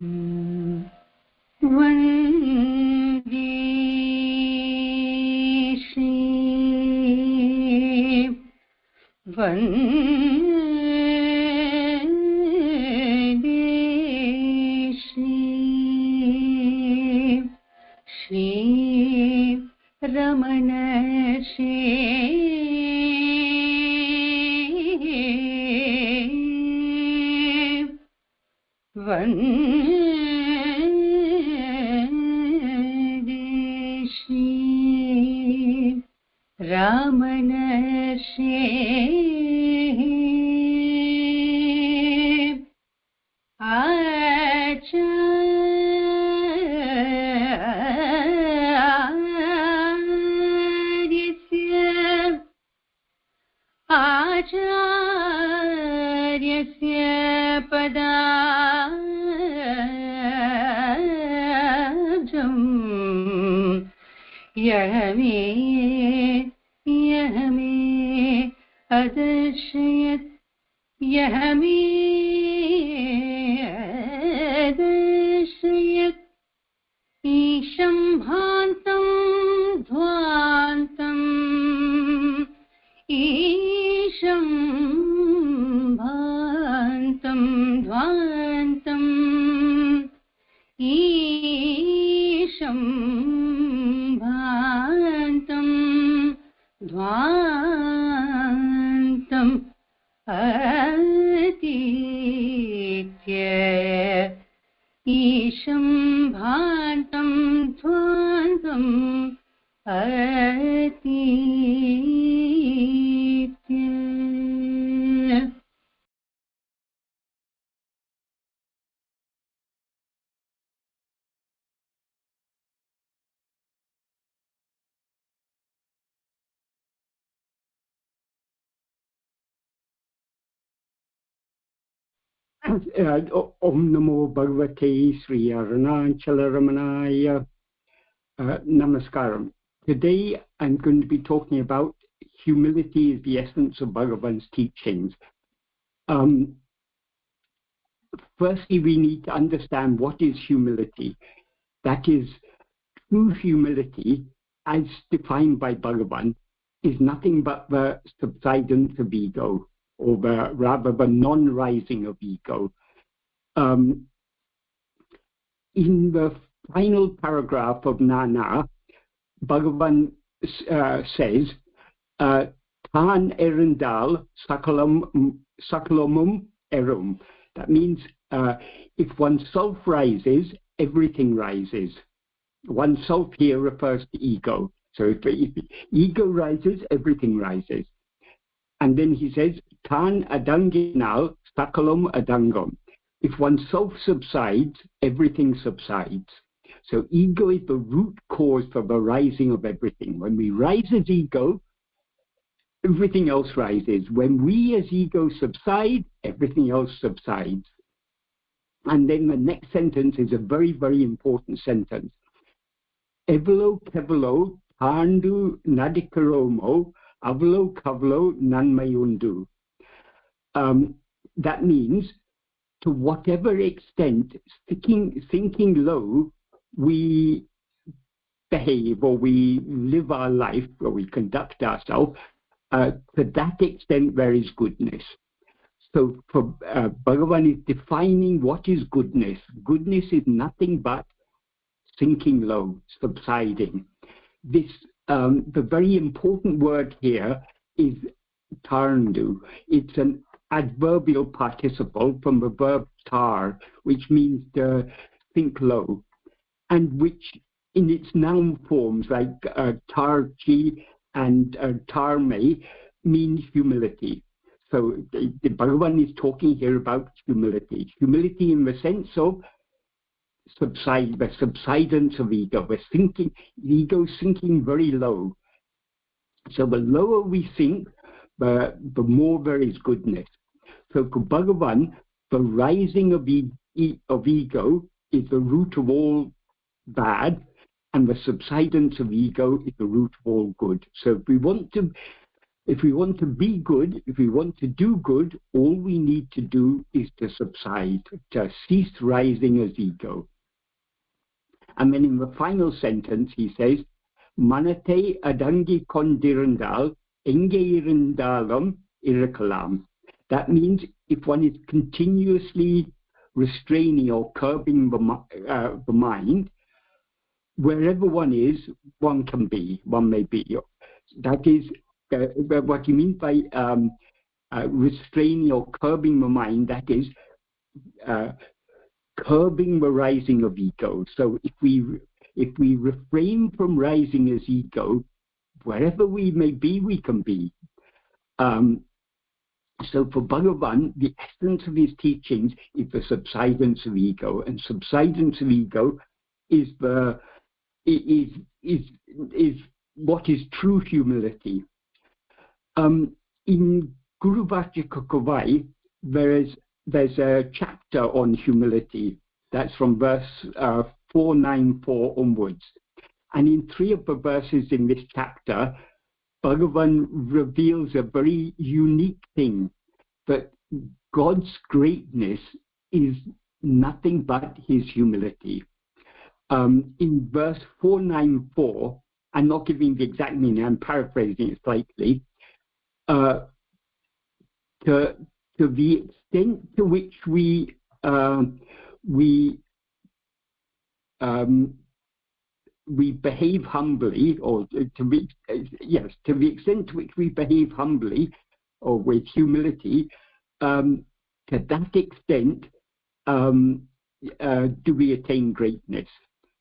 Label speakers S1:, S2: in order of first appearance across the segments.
S1: Vande Shri Vande Shri Ramana Vande Shri Ramana Acharyasya padajam yahame adarshayat yahame adarshayat isham bhantam dhwantam isham bhantam dhwantam isham bhantam dhwantam atitya isham bhantam dhwantam atitya.
S2: Om Namo Bhagavate Sri Arunachalamaya. Namaskaram. Today I'm going to be talking about humility is the essence of Bhagavan's teachings. Firstly, we need to understand what is humility. That is, true humility, as defined by Bhagavan, is nothing but the subsidence of ego, or rather the non-rising of ego. In the final paragraph of Nana, Bhagavan says, Tan erindal sakalamum erum. That means if oneself rises, everything rises. Oneself here refers to ego. So if ego rises, everything rises. And then he says, Tan adanginal sakalam adangam. If oneself subsides, everything subsides. So ego is the root cause for the rising of everything. When we rise as ego, everything else rises. When we as ego subside, everything else subsides. And then the next sentence is a very, very important sentence. Evalo kevalo tandu nadikaromo avalo kavalo nanmayundu. That means, to whatever extent thinking low we behave or we live our life or we conduct ourselves, to that extent there is goodness. So for Bhagavan is defining what is goodness. Goodness is nothing but sinking low, subsiding. This the very important word here is tarndu. It's an adverbial participle from the verb tar, which means to sink low, and which in its noun forms like tarchi and tarme means humility. So the Bhagavan is talking here about humility. Humility in the sense of the subsidence of ego, the ego sinking very low. So the lower we sink, the more there is goodness. So for Bhagavan, the rising of ego is the root of all bad, and the subsidence of ego is the root of all good. So if we want to if we want to be good, if we want to do good, all we need to do is to subside, to cease rising as ego. And then in the final sentence, he says, Manate adangi kondirandal, engeirundalam irakalam. That means if one is continuously restraining or curbing the mind, wherever one is, one can be, one may be. That is what you mean by restraining or curbing the mind, that is curbing the rising of ego. So if we refrain from rising as ego, wherever we may be, we can be. So for Bhagavan, the essence of his teachings is the subsidence of ego, and subsidence of ego is what is true humility. In Guru Vajra Kakavai, there's a chapter on humility. That's from verse 494 onwards. And in 3 of the verses in this chapter, Bhagavan reveals a very unique thing, that God's greatness is nothing but his humility. In verse 494, I'm not giving the exact meaning, I'm paraphrasing it slightly, to the extent to which we behave humbly, or to the extent to which we behave humbly or with humility, to that extent do we attain greatness.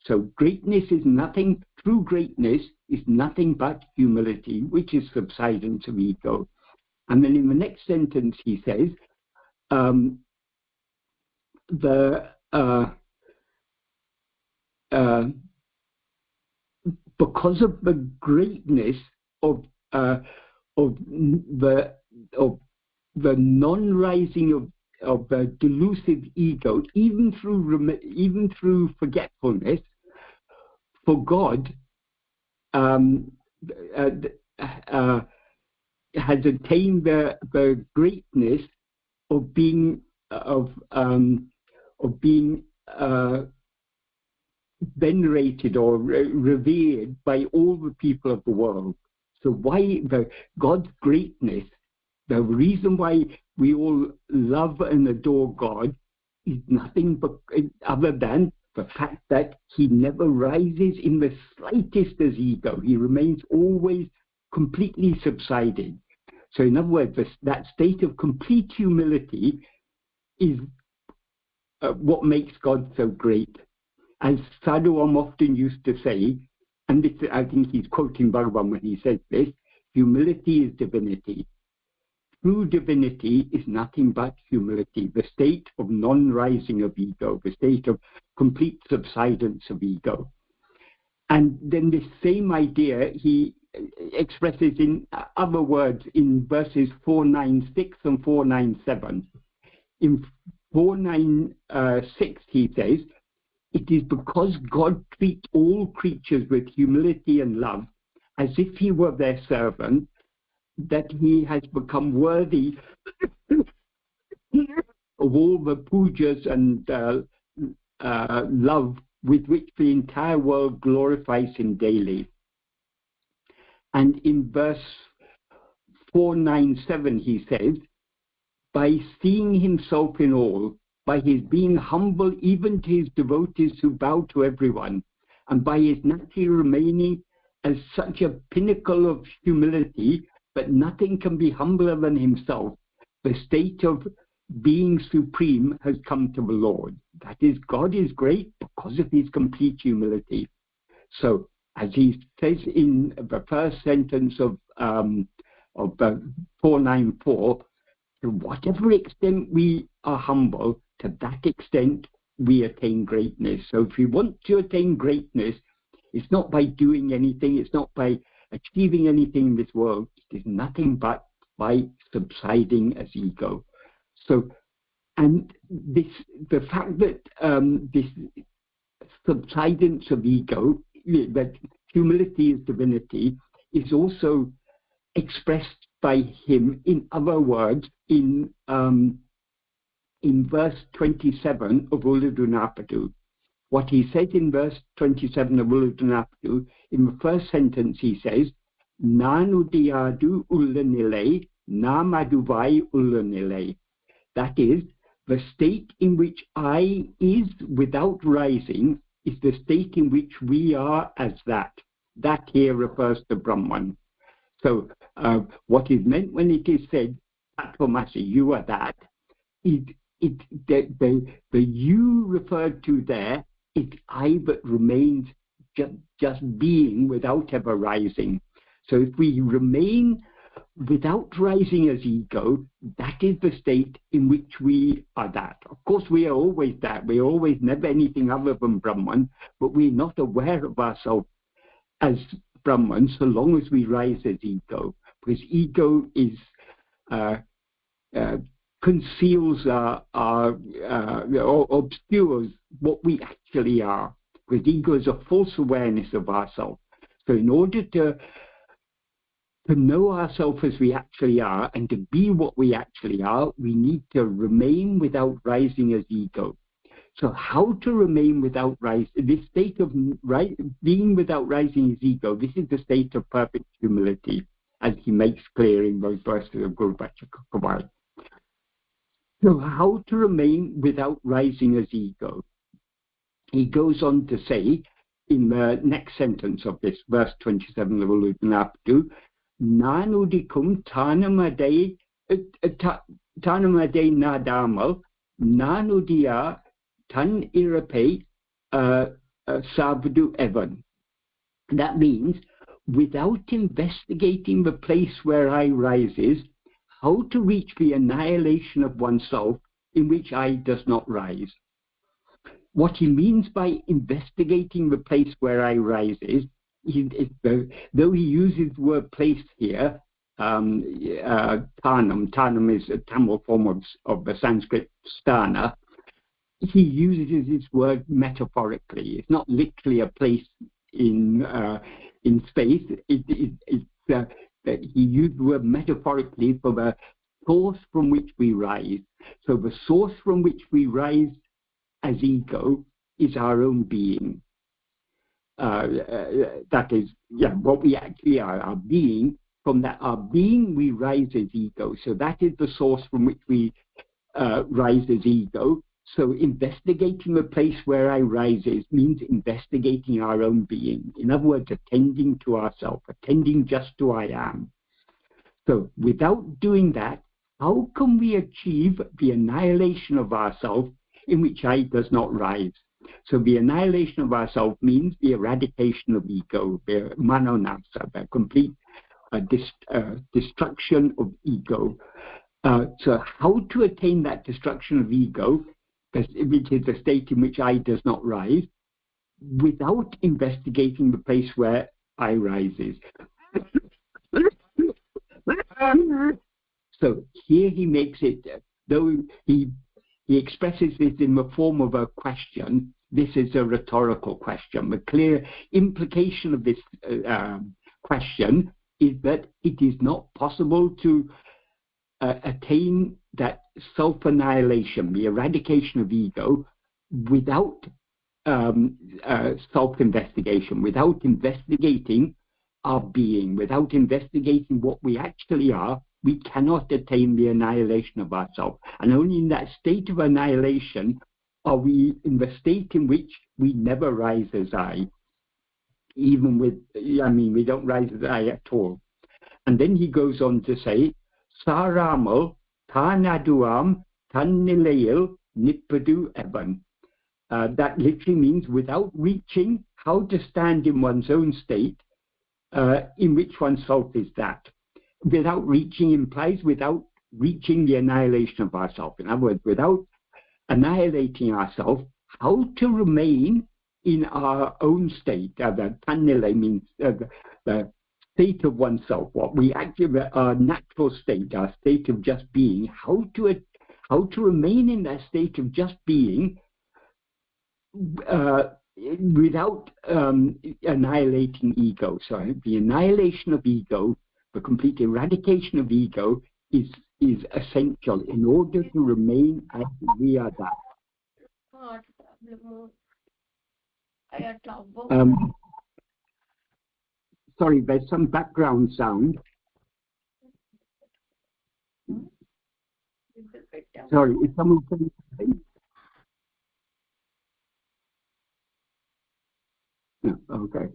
S2: So greatness is nothing, true greatness is nothing but humility, which is subsidence of ego. And then in the next sentence he says, because of the greatness of the non-rising of the delusive ego, even through forgetfulness, for God has attained the greatness of being venerated or revered by all the people of the world. So why God's greatness, the reason why we all love and adore God is nothing but other than the fact that he never rises in the slightest as ego. He remains always completely subsided. So in other words, that state of complete humility is what makes God so great. As Sadhu Om often used to say, and I think he's quoting Bhagavan when he says this, humility is divinity. True divinity is nothing but humility, the state of non-rising of ego, the state of complete subsidence of ego. And then this same idea he expresses in other words in verses 496 and 497. In 496 he says, it is because God treats all creatures with humility and love as if he were their servant, that he has become worthy of all the pujas and love with which the entire world glorifies him daily. And in verse 497 he says, by seeing himself in all, by his being humble even to his devotees who bow to everyone, and by his naturally remaining as such a pinnacle of humility, but nothing can be humbler than himself, the state of being supreme has come to the Lord. That is, God is great because of his complete humility. So, as he says in the first sentence of 494, to whatever extent we are humble, to that extent we attain greatness. So if we want to attain greatness, it's not by doing anything, it's not by achieving anything in this world, it is nothing but by subsiding as ego. So, and the fact that this subsidence of ego, that humility is divinity, is also expressed by him, in other words, in verse 27 of Ulludunapadu. What he says in verse 27 of Ulludunapadu, in the first sentence he says, Nanudiyadu ullanile, namaduvai ullanile. That is, the state in which I is without rising is the state in which we are as that. That here refers to Brahman. So what is meant when it is said, Tattvamasi, you are that, the you referred to there is I that remains just being without ever rising. So if we remain without rising as ego, that is the state in which we are that. Of course, we are always that. We are always never anything other than Brahman, but we're not aware of ourselves as Brahman so long as we rise as ego, because ego is conceals or obscures what we actually are, because ego is a false awareness of ourselves. So in order to know ourselves as we actually are and to be what we actually are, we need to remain without rising as ego. So how to remain without rising, this state of being without rising as ego, this is the state of perfect humility, as he makes clear in those verses of Guru Bhattacharya. So how to remain without rising as ego? He goes on to say in the next sentence of this, verse 27 of Ulludunapadu, Nanudikum tanamade nadamal nanudia tan irape sabdu evan. That means, without investigating the place where I rises, how to reach the annihilation of oneself in which I does not rise. What he means by investigating the place where I rises, though he uses the word place here, tanam is a Tamil form of the Sanskrit sthana, he uses this word metaphorically. It's not literally a place in space. He used the word metaphorically for the source from which we rise. So the source from which we rise as ego is our own being. That is, what we actually are, our being. From that, our being, we rise as ego. So that is the source from which we rise as ego. So investigating the place where I rises means investigating our own being. In other words, attending to ourselves, attending just to I am. So without doing that, how can we achieve the annihilation of ourself in which I does not rise? So the annihilation of ourself means the eradication of ego, the manonasa, the complete destruction of ego. So how to attain that destruction of ego, which is the state in which I does not rise, without investigating the place where I rises. So here he makes it, though he expresses this in the form of a question, this is a rhetorical question. The clear implication of this question is that it is not possible to attain that self-annihilation, the eradication of ego, without self-investigation, without investigating our being, without investigating what we actually are. We cannot attain the annihilation of ourselves. And only in that state of annihilation are we in the state in which we never rise as I. Even with, we don't rise as I at all. And then he goes on to say, Saramal tanaduam tannilayil nippadu evan. That literally means without reaching how to stand in one's own state, in which oneself is that. Without reaching implies without reaching the annihilation of ourself. In other words, without annihilating ourselves, how to remain in our own state. The tannile means the state of oneself, what we actually, our natural state, our state of just being. How to remain in that state of just being without annihilating ego. So the annihilation of ego the complete eradication of ego is essential in order to remain as we are that. Sorry, there's some background sound. Sorry, is someone saying something? No, okay.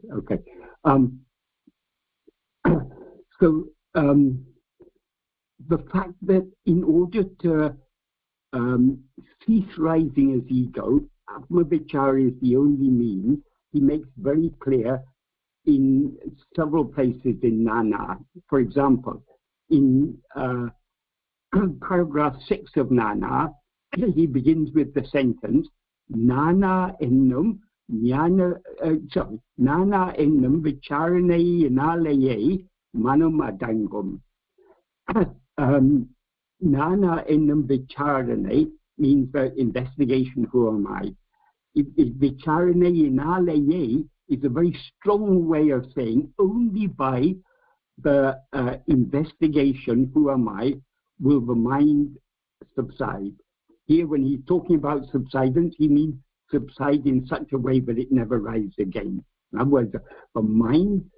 S2: So the fact that in order to cease rising as ego, Atma-vichara is the only means. He makes very clear in several places in Nana. For example, in paragraph 6 of Nana, he begins with the sentence, Nana ennum vicharane inalaye manum adangum. Nana ennum vicharane means the investigation, who am I? Vicharane inalaye is a very strong way of saying only by the investigation, who am I, will the mind subside. Here, when he's talking about subsidence, he means subside in such a way that it never rises again. In other words, the mind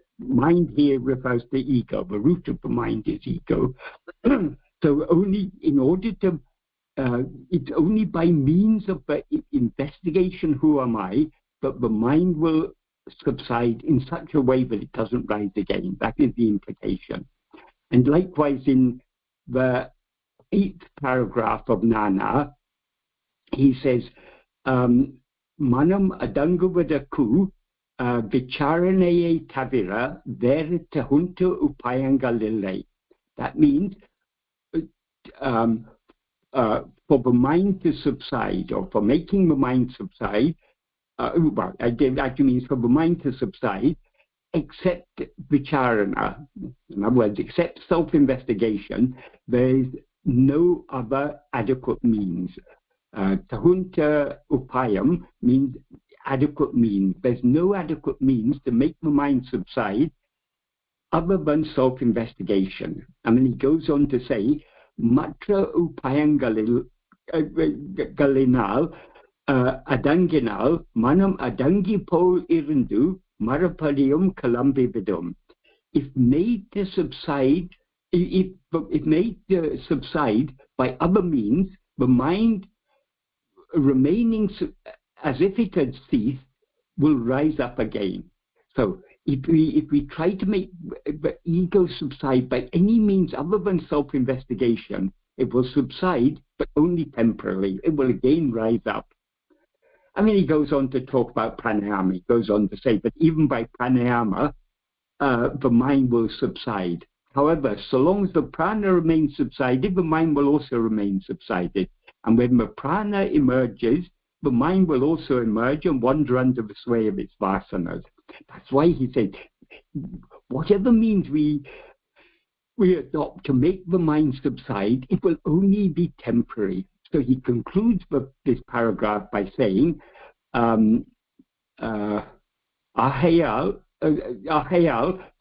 S2: here refers to ego. The root of the mind is ego. So only in order to, it's only by means of the investigation, who am I, that the mind will subside in such a way that it doesn't rise again. That is the implication. And likewise, in the 8th paragraph of Nana, he says, Manam adanguvadaku vicharanaye tavira veritahunta upayangalile. That means for the mind to subside, or for making the mind subside, well, it actually means for the mind to subside, except vicharana, in other words, except self-investigation, there is no other adequate means. Tahunta upayam means adequate means. There's no adequate means to make the mind subside other than self-investigation. And then he goes on to say, matra upayam galinal adanginal manam adangipol irindu marapadium kalambividum. If made to subside, if made to subside by other means, the mind remaining as if it had ceased will rise up again. So if we try to make the ego subside by any means other than self-investigation, it will subside, but only temporarily. It will again rise up. I mean, he goes on to talk about pranayama. He goes on to say that even by pranayama, the mind will subside. However, so long as the prana remains subsided, the mind will also remain subsided. And when the prana emerges, the mind will also emerge and wander under the sway of its vasanas. That's why he said, whatever means we adopt to make the mind subside, it will only be temporary. So he concludes this paragraph by saying, ahayal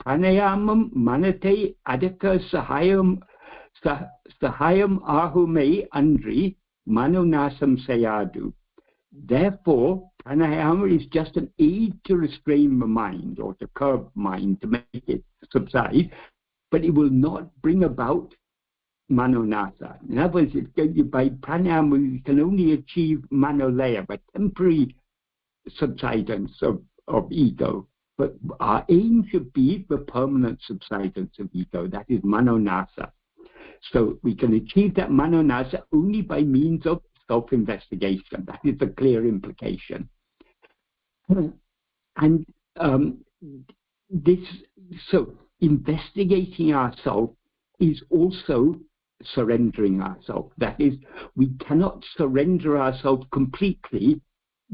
S2: pranayamam manate adaka sahayam ahume andri manunasam sayadu. Therefore, pranayama is just an aid to restrain the mind or to curb mind, to make it subside, but it will not bring about manonasa. In other words, by pranayama we can only achieve manolaya, by temporary subsidence of ego. But our aim should be the permanent subsidence of ego, that is manonasa. So we can achieve that manonasa only by means of self-investigation. That is the clear implication. And so investigating ourselves is also surrendering ourselves. That is, we cannot surrender ourselves completely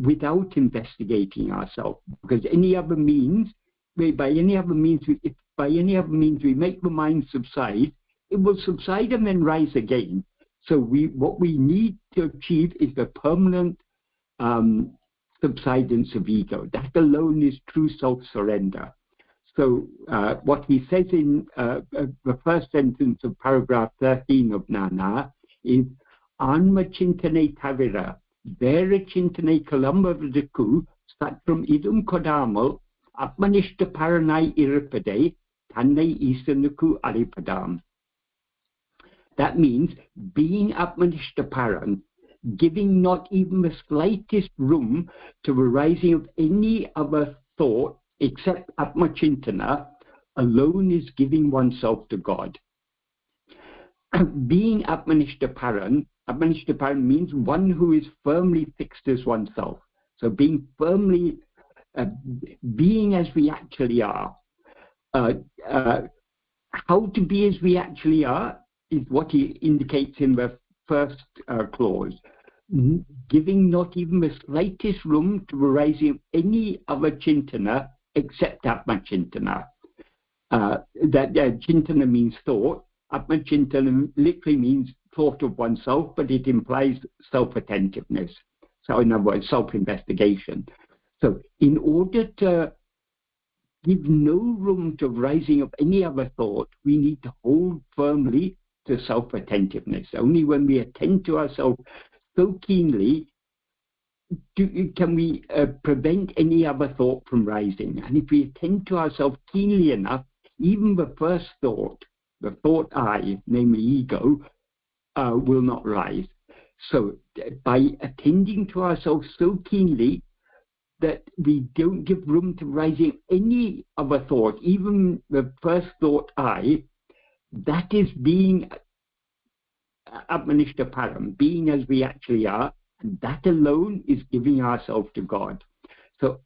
S2: without investigating ourselves, because any other means, by any other means we make the mind subside, it will subside and then rise again. So what we need to achieve is the permanent subsidence of ego. That alone is true self-surrender. So what he says in the first sentence of paragraph 13 of Nana is Anma Chintane Tavira, Vera Chintane Kalambavadaku, Satram Idum Kodamal, Atmanishta Paranai Iripade, Tanne Isanuku Aripadam. That means being Atmanishta Paran, giving not even the slightest room to the rising of any other thought except Atmachintana, alone is giving oneself to God. Being Atmanishta Paran means one who is firmly fixed as oneself. So being firmly, being as we actually are. How to be as we actually are is what he indicates in the first clause. Giving not even the slightest room to the rising of any other chintana except Atmachintana. Chintana means thought. Atmachintana literally means thought of oneself, but it implies self-attentiveness. So in other words, self-investigation. So in order to give no room to rising of any other thought, we need to hold firmly to self-attentiveness. Only when we attend to ourselves so keenly can we prevent any other thought from rising. And if we attend to ourselves keenly enough, even the first thought, the thought I, namely ego, will not rise. So by attending to ourselves so keenly that we don't give room to rising any other thought, even the first thought I, that is being Atmanishta Param, being as we actually are, and that alone is giving ourselves to God. So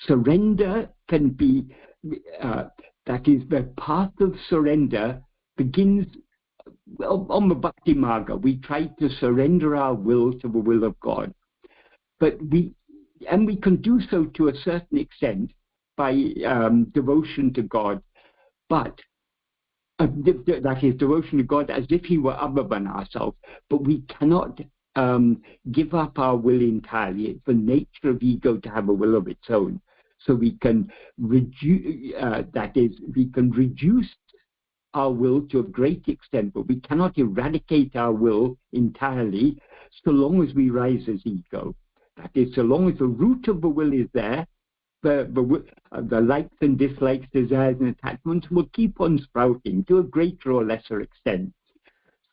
S2: surrender can be, that is the path of surrender begins on the Bhakti Marga. We try to surrender our will to the will of God. But we can do so to a certain extent by devotion to God. But that is devotion to God as if he were other than ourselves. But we cannot give up our will entirely. It's the nature of ego to have a will of its own. So we can reduce, we can reduce our will to a great extent, but we cannot eradicate our will entirely so long as we rise as ego. That is, so long as the root of the will is there, the likes and dislikes, desires and attachments will keep on sprouting to a greater or lesser extent.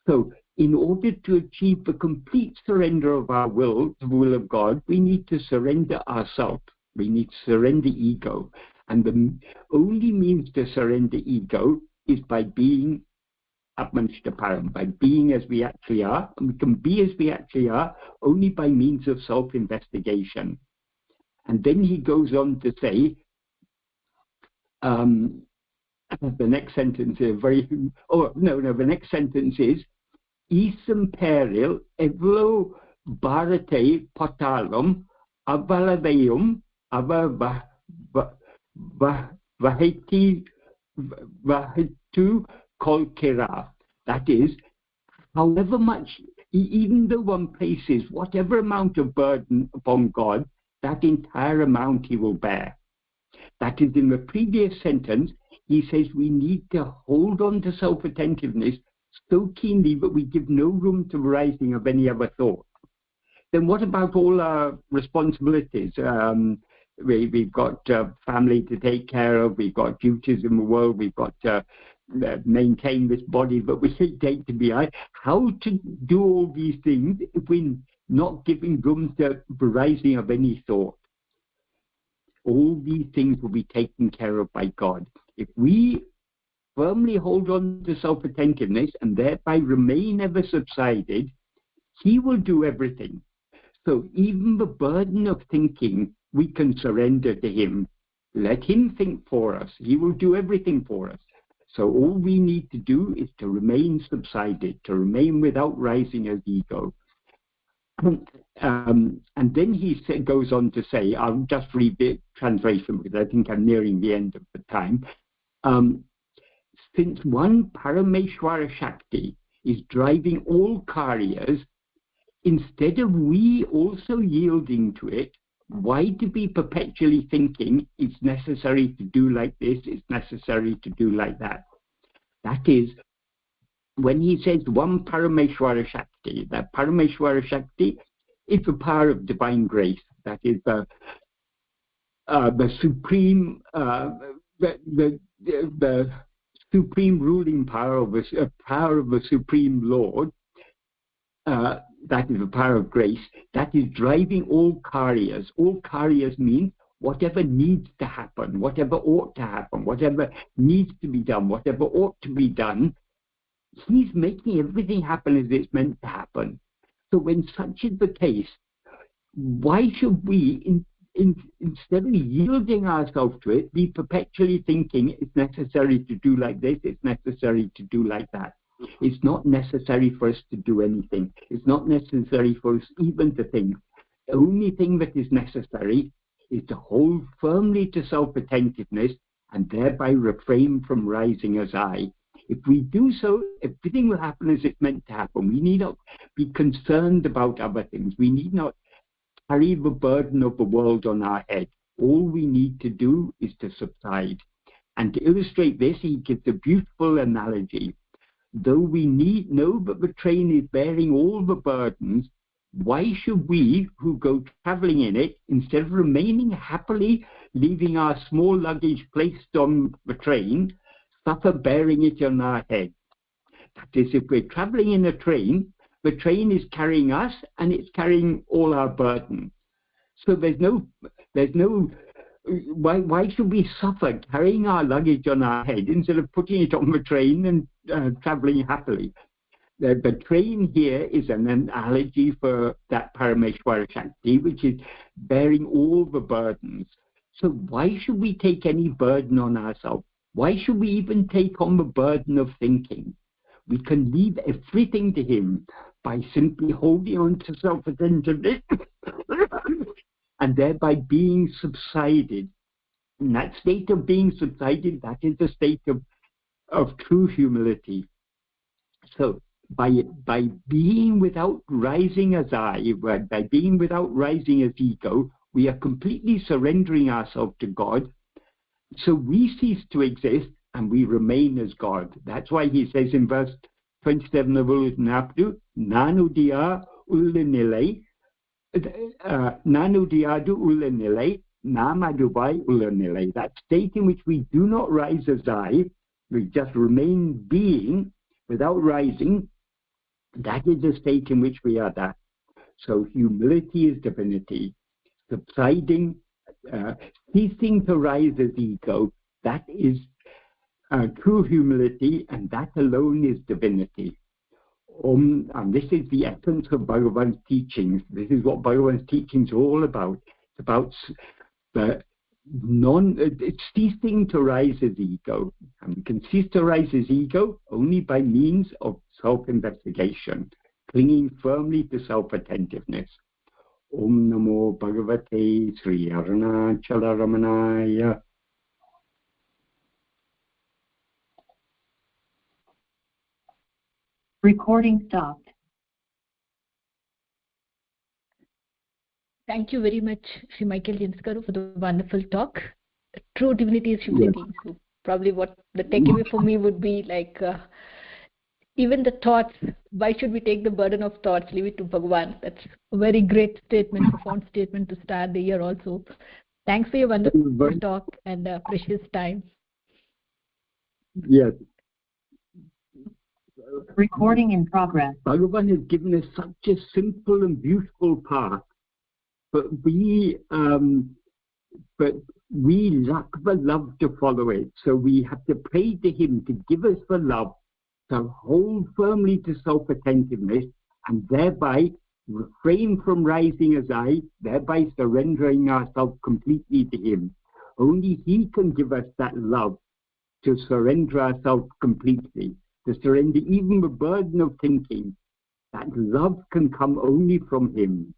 S2: So in order to achieve the complete surrender of our will to the will of God, we need to surrender ourselves. We need to surrender ego. And the only means to surrender ego is by being Atmanishta Param, by being as we actually are. And we can be as we actually are only by means of self-investigation. And then he goes on to say, the next sentence is the next sentence is, Isam peril evlo bharate patalam avaladayum vaheti vahetu kolkera. That is, however much, even though one places whatever amount of burden upon God, that entire amount he will bear. That is, in the previous sentence, he says we need to hold on to self-attentiveness so keenly that we give no room to the rising of any other thought. Then what about all our responsibilities? We've got family to take care of, we've got duties in the world, we've got to maintain this body that we take to be I. How to do all these things if we're not giving room to the rising of any thought? All these things will be taken care of by God. If we firmly hold on to self-attentiveness and thereby remain ever subsided, he will do everything. So even the burden of thinking, we can surrender to him. Let him think for us. He will do everything for us. So all we need to do is to remain subsided, to remain without rising as ego. And then he goes on to say, I'll just read the translation because I think I'm nearing the end of the time. Since one Parameshwara Shakti is driving all karyas, instead of we also yielding to it, Why to be perpetually thinking it's necessary to do like this, it's necessary to do like that? That is, when he says one Parameshwara Shakti, that Parameshwara Shakti is the power of divine grace. That is the supreme, the supreme ruling power of power of the Supreme Lord. That is the power of grace. That is driving all karyas. All karyas means whatever needs to happen, whatever ought to happen, whatever needs to be done, whatever ought to be done. He's making everything happen as it's meant to happen. So when such is the case, why should we, instead of yielding ourselves to it, be perpetually thinking it's necessary to do like this, it's necessary to do like that? It's not necessary for us to do anything. It's not necessary for us even to think. The only thing that is necessary is to hold firmly to self-attentiveness and thereby refrain from rising as I. If we do so, everything will happen as it's meant to happen. We need not be concerned about other things. We need not carry the burden of the world on our head. All we need to do is to subside. And to illustrate this, he gives a beautiful analogy. Though we know that the train is bearing all the burdens, why should we, who go traveling in it, instead of remaining happily, leaving our small luggage placed on the train, suffer bearing it on our head? That is, if we're traveling in a train, the train is carrying us and it's carrying all our burden. So why should we suffer carrying our luggage on our head instead of putting it on the train and traveling happily? The train here is an analogy for that Parameshwara Shakti, which is bearing all the burdens. So why should we take any burden on ourselves? Why should we even take on the burden of thinking? We can leave everything to him by simply holding on to self-attentiveness and thereby being subsided. In that state of being subsided, that is the state of true humility. So by being without rising as I, by being without rising as ego, we are completely surrendering ourselves to God. So we cease to exist and we remain as God. That's why he says in verse 27 of Ulunapdu, Nanu diya ullanilai, Nanu diyadu ullanilai, Namadubai ullanilai. That state in which we do not rise as I, we just remain being without rising, that is the state in which we are that. So humility is divinity. Subsiding, ceasing to rise as ego, that is true humility, and that alone is divinity. And this is the essence of Bhagavan's teachings. This is what Bhagavan's teachings are all about. It's about it's ceasing to rise as ego. And we can cease to rise as ego only by means of self-investigation, clinging firmly to self-attentiveness. Om Namo Bhagavate Sri Arunachala Ramanaya.
S3: Recording stopped.
S4: Thank you very much, Sri Michael James Garu, for the wonderful talk. True divinity is humility. Yes. So probably what the takeaway for me would be like, even the thoughts, why should we take the burden of thoughts? Leave it to Bhagavan. That's a very great statement, profound statement to start the year also. Thanks for your wonderful talk and precious time.
S2: Yes.
S3: Recording in progress.
S2: Bhagavan has given us such a simple and beautiful path, but we lack the love to follow it. So we have to pray to him to give us the love to hold firmly to self-attentiveness and thereby refrain from rising as I, thereby surrendering ourselves completely to him. Only he can give us that love to surrender ourselves completely, to surrender even the burden of thinking. That love can come only from him.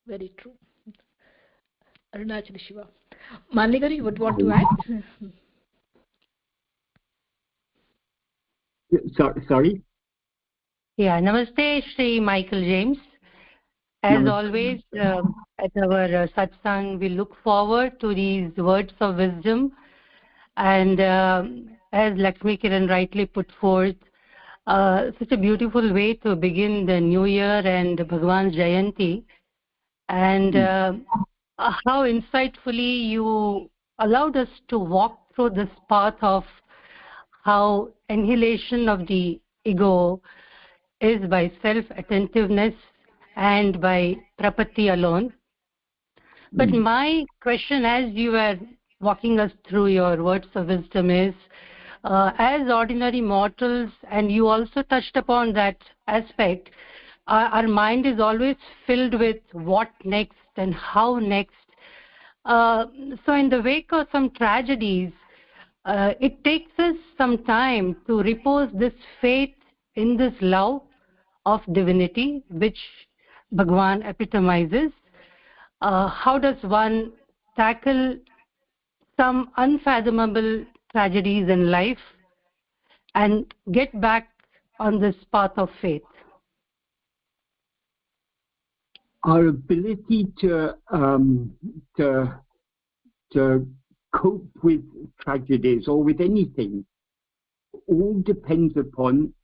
S4: Very true. Arunachala Shiva. Malini Garu, you would want to add?
S2: Sorry?
S3: Yeah, Namaste, Sri Michael James.
S1: As always, at our satsang, we look forward to these words of wisdom. And as Lakshmi Kiran rightly put forth, such a beautiful way to begin the new year and Bhagawan's Jayanti. And how insightfully you allowed us to walk through this path of how annihilation of the ego is by self-attentiveness and by prapatti alone. But my question, as you were walking us through your words of wisdom, is as ordinary mortals, and you also touched upon that aspect, our mind is always filled with what next and how next. So in the wake of some tragedies, it takes us some time to repose this faith in this love of divinity, which Bhagavan epitomizes. How does one tackle some unfathomable tragedies in life and get back on this path of faith?
S2: Our ability to cope with tragedies or with anything all depends upon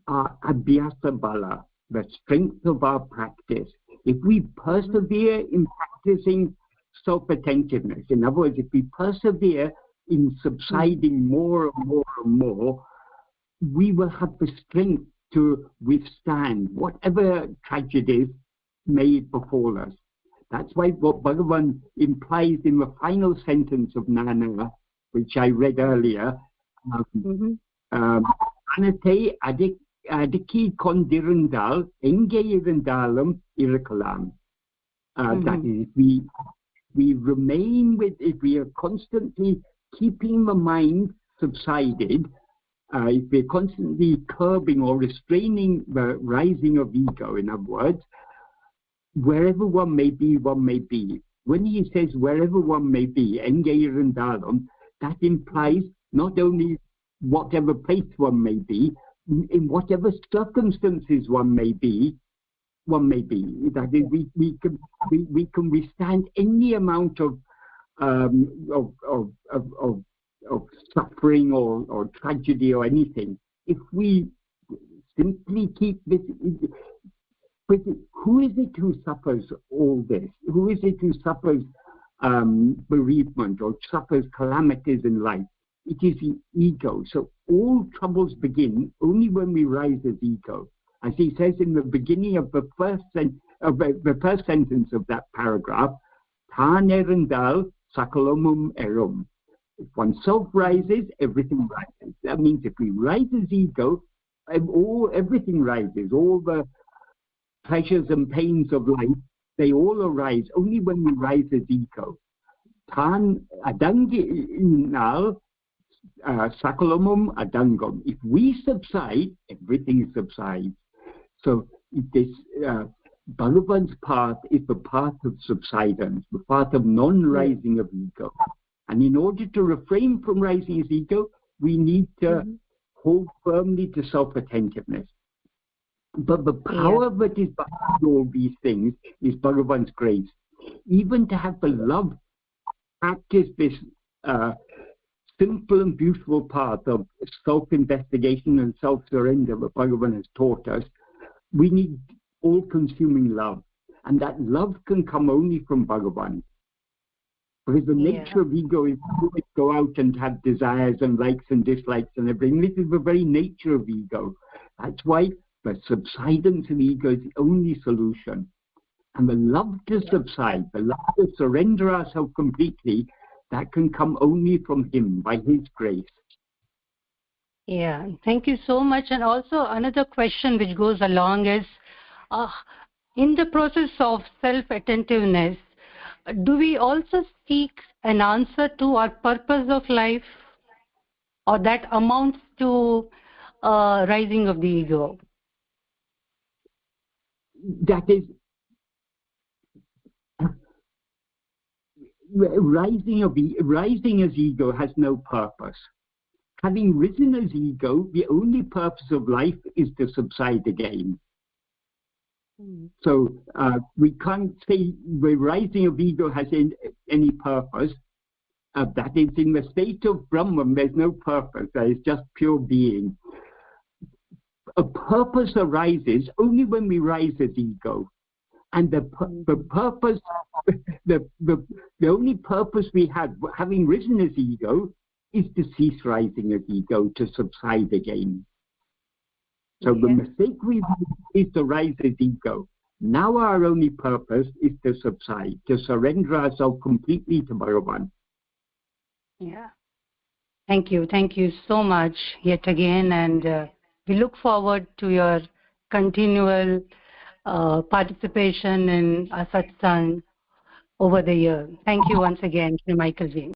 S2: our abhyasa bala, the strength of our practice. If we persevere in practicing self-attentiveness, in other words, if we persevere in subsiding more and more and more, we will have the strength to withstand whatever tragedies may befall us. That's why what Bhagavan implies in the final sentence of Nana, which I read earlier, Anate adiki kondirundal enge irundalam irakalam. That is, we remain with, if we are constantly keeping the mind subsided, if we're constantly curbing or restraining the rising of ego, in other words, wherever one may be, one may be. When he says wherever one may be, enge irundalam, that implies not only whatever place one may be, in whatever circumstances one may be. That is, we can withstand any amount of suffering or tragedy or anything if we simply keep this. But who is it who suffers all this? Who is it who suffers bereavement or suffers calamities in life? It is the ego. So all troubles begin only when we rise as ego. As he says in the beginning of the first sentence of that paragraph, Tan erundal sakalomum erum. If oneself rises, everything rises. That means if we rise as ego, everything rises. All the pleasures and pains of life, they all arise only when we rise as ego. Tan adanginal sakalomum adangam. If we subside, everything subsides. So this Bhagavan's path is the path of subsidence, the path of non-rising of ego. And in order to refrain from rising as ego, we need to hold firmly to self-attentiveness. But the power that is behind all these things is Bhagavan's grace. Even to have the love practice this simple and beautiful path of self-investigation and self-surrender that Bhagavan has taught us, we need all-consuming love. And that love can come only from Bhagavan. Because the nature of ego is to go out and have desires and likes and dislikes and everything. This is the very nature of ego. That's why the subsidence of ego is the only solution. And the love to subside, the love to surrender ourselves completely, that can come only from him, by his grace.
S1: Yeah, thank you so much. And also another question which goes along is, in the process of self-attentiveness, do we also seek an answer to our purpose of life, or that amounts to rising of the ego?
S2: That is, rising as ego has no purpose. Having risen as ego, the only purpose of life is to subside again. So we can't say the rising of ego has any purpose. That is, in the state of Brahman, there's no purpose. There is just pure being. A purpose arises only when we rise as ego. And the purpose, the only purpose we have, having risen as ego, is to cease rising as ego, to subside again. So the mistake we made is to rise as ego. Now our only purpose is to subside, to surrender ourselves completely to Bhagavan.
S1: Yeah. Thank you so much yet again, and we look forward to your continual participation in our satsang over the year. Thank you once again, Sri Michael James.